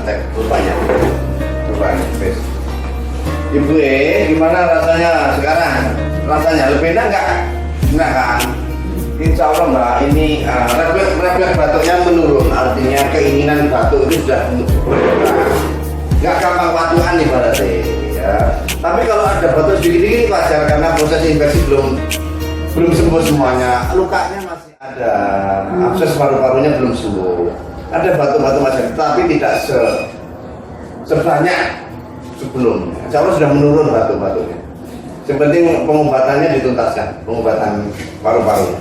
cek lukanya. Coba nih, Ibu gimana rasanya sekarang? Rasanya lebih enak nggak? Enggak kan? Insya Allah Mbak, ini refleks batuknya menurun, artinya keinginan batuk itu sudah berkurang. Nggak gampang patuhan nih berarti ya. Tapi kalau ada batuk sedikit-sedikit wajar karena proses infeksi belum sembuh semuanya. Lukanya masih ada, abses paru-parunya belum sembuh. Ada batuk-batuk wajar, tapi tidak sebanyak sebelumnya. Insya Allah sudah menurun batuk-batuknya. Yang penting pengobatannya dituntaskan, pengobatan paru-parunya.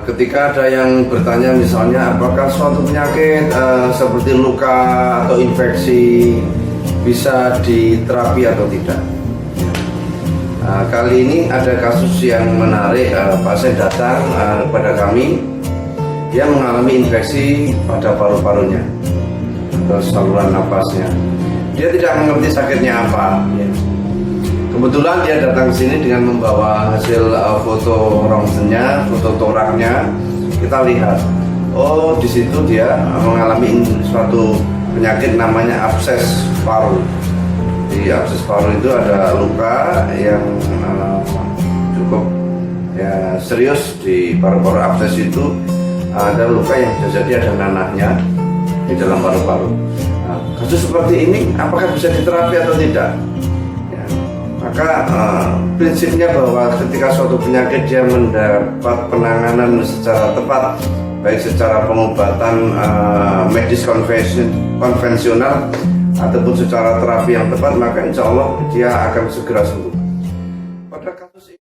Ketika ada yang bertanya misalnya apakah suatu penyakit seperti luka atau infeksi bisa diterapi atau tidak. Kali ini ada kasus yang menarik, pasien datang kepada kami, dia mengalami infeksi pada paru-parunya atau saluran napasnya. Dia tidak mengerti sakitnya apa. Kebetulan dia datang ke sini dengan membawa hasil foto rongsennya, foto toraknya. Kita lihat, oh di situ dia mengalami suatu penyakit namanya abses paru. Di abses paru itu ada luka yang cukup ya serius di paru-paru. Abses itu ada luka yang bisa jadi ada nanahnya di dalam paru-paru. Kasus seperti ini apakah bisa diterapi atau tidak? Maka prinsipnya bahwa ketika suatu penyakit dia mendapat penanganan secara tepat, baik secara pengobatan medis konvensional ataupun secara terapi yang tepat, maka insya Allah dia akan segera sembuh. Pada kasus ini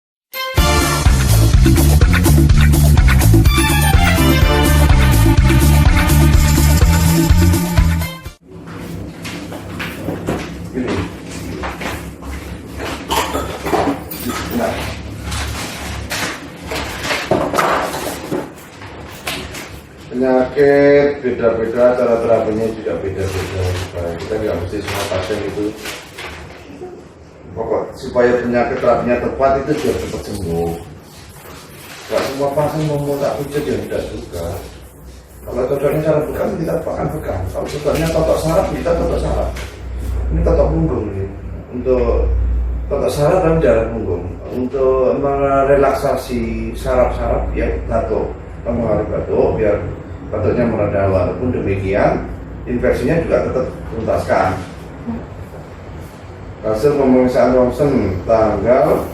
penyakit beda-beda, cara terapinya juga beda-beda. Kita nggak mesti semua pasien itu pokok supaya penyakit terapinya tepat itu biar cepat sembuh. Gak semua pasien mau tak pijat ya tidak juga. Kalau cocoknya cara pegang kita akan pegang. Kalau cocoknya totok saraf kita totok saraf. Ini totok punggung ini untuk totok saraf dan darah punggung untuk merelaksasi saraf-saraf yang batuk, mengalami batuk biar batuknya mereda. Walaupun demikian infeksinya juga tetap tuntaskan. Hasil pemeriksaan rongsen tanggal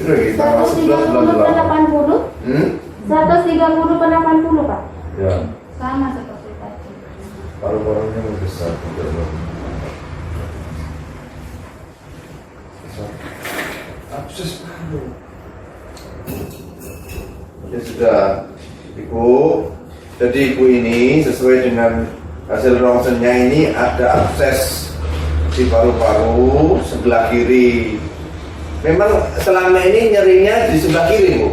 130 per 80 130 per 80 Pak ya, sama seperti tadi. paru-parunya membesar abses paru ya sudah Ibu. Jadi Ibu ini sesuai dengan hasil rongsennya ini ada abses di paru-paru sebelah kiri. Memang selama ini nyerinya di sebelah kiri Bu.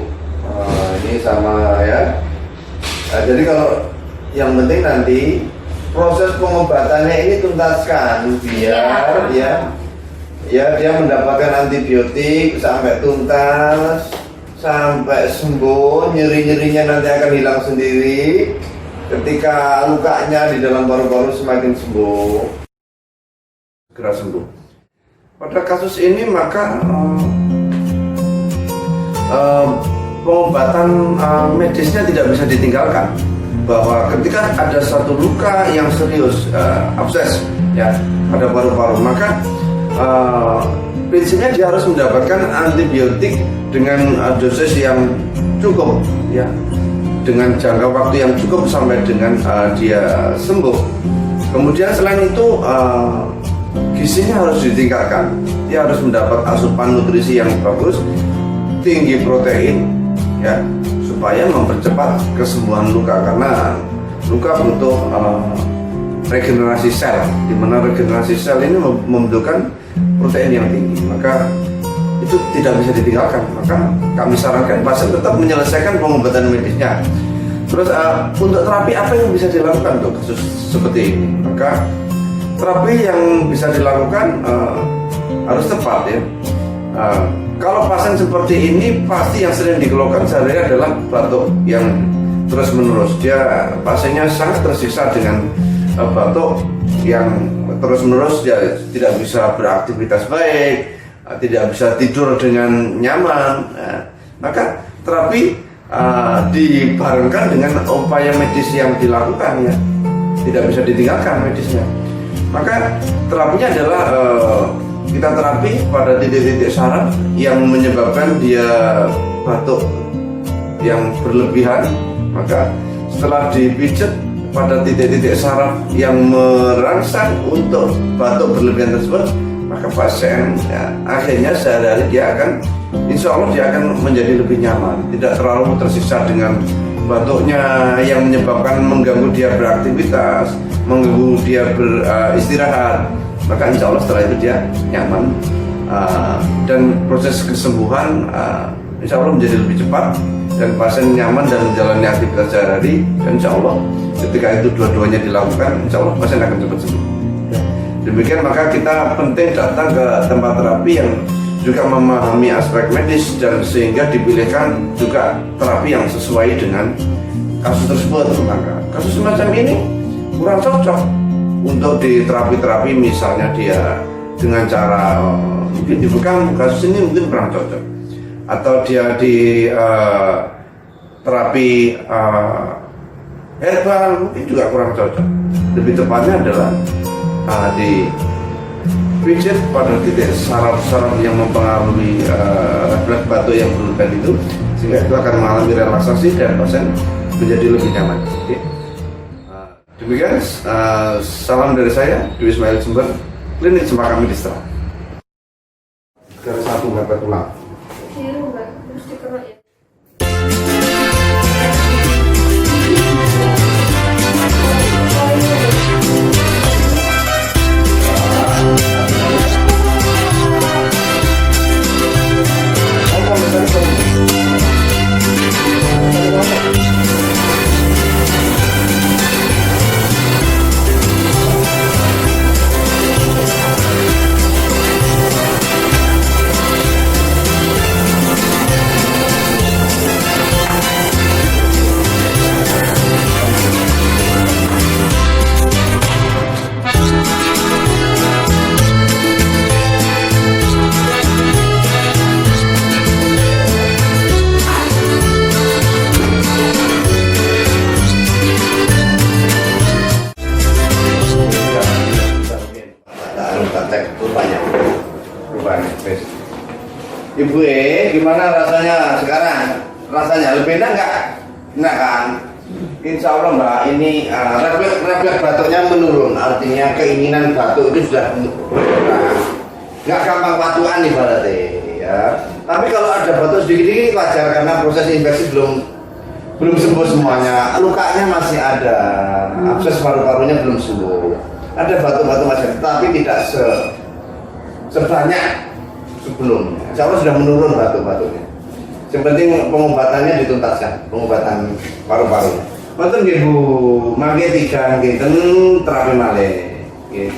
Ini sama ya. Nah, jadi kalau yang penting nanti proses pengobatannya ini tuntaskan biar dia mendapatkan antibiotik sampai tuntas, sampai sembuh. Nyeri-nyerinya nanti akan hilang sendiri ketika lukanya di dalam paru-paru semakin sembuh, segera sembuh. Pada kasus ini maka pengobatan medisnya tidak bisa ditinggalkan. Bahwa ketika ada satu luka yang serius, abses ya pada paru-paru, maka prinsipnya dia harus mendapatkan antibiotik dengan dosis yang cukup ya, dengan jangka waktu yang cukup sampai dengan dia sembuh. Kemudian selain itu gizinya harus ditingkatkan. Dia harus mendapat asupan nutrisi yang bagus, tinggi protein ya, supaya mempercepat kesembuhan luka. Karena luka butuh regenerasi sel, di mana regenerasi sel ini membutuhkan protein yang tinggi. Maka itu tidak bisa ditinggalkan. Maka kami sarankan pasien tetap menyelesaikan pengobatan medisnya. Terus untuk terapi apa yang bisa dilakukan untuk kasus seperti ini? Maka terapi yang bisa dilakukan harus tepat ya. Kalau pasien seperti ini pasti yang sering dikeluhkan sehari-hari adalah batuk yang terus menerus. Pasiennya sangat tersiksa dengan batuk yang terus menerus. Dia tidak bisa beraktivitas baik, tidak bisa tidur dengan nyaman. Maka terapi dibarengkan dengan upaya medis yang dilakukan ya, tidak bisa ditinggalkan medisnya. Maka terapinya adalah kita terapi pada titik-titik saraf yang menyebabkan dia batuk yang berlebihan. Maka setelah dipijat pada titik-titik saraf yang merangsang untuk batuk berlebihan tersebut, maka pasien ya, akhirnya sehari-hari dia akan, insya Allah dia akan menjadi lebih nyaman, tidak terlalu tersiksa dengan batuknya yang menyebabkan mengganggu dia beraktivitas, mengganggu dia beristirahat. Maka insya Allah setelah itu dia nyaman, dan proses kesembuhan insya Allah menjadi lebih cepat, dan pasien nyaman dan menjalani aktivitas sehari-hari. Dan insya Allah ketika itu dua-duanya dilakukan, insya Allah pasien akan cepat sembuh. Demikian maka kita penting datang ke tempat terapi yang juga memahami aspek medis, dan sehingga dipilihkan juga terapi yang sesuai dengan kasus tersebut. Maka kasus semacam ini kurang cocok untuk di terapi-terapi, misalnya dia dengan cara mungkin dibekam, kasus ini mungkin kurang cocok. Atau dia di terapi herbal mungkin juga kurang cocok. Lebih tepatnya adalah di pijat pada titik saraf-saraf yang mempengaruhi refleks batuk yang berlebihan itu, sehingga itu akan mengalami relaksasi dan pasien menjadi lebih nyaman. Oke. Demikian salam dari saya, Dwi Ismail Jember, Klinik Cempaka Medistra. Dari satu mepet tulang. Biru nggak? Terus dikeruk ya? Ibu gimana rasanya sekarang? Rasanya lebih enak nggak? Enak kan? Insya Allah Mbak, ini refleks batuknya menurun, artinya keinginan batuk itu sudah berkurang. Nggak gampang batuan nih berarti ya. Tapi kalau ada batuk sedikit-sedikit wajar, karena proses infeksi belum sembuh semuanya. Lukanya masih ada, abses paru-parunya belum sembuh. Ada batuk-batuk masih, tapi tidak sebanyak sebelumnya. Insya Allah sudah menurun batuk-batuknya. Yang penting pengobatannya dituntaskan, pengobatan paru-parunya. Betul nggih Bu, mangke 3 nggih terapi malih. Nggih.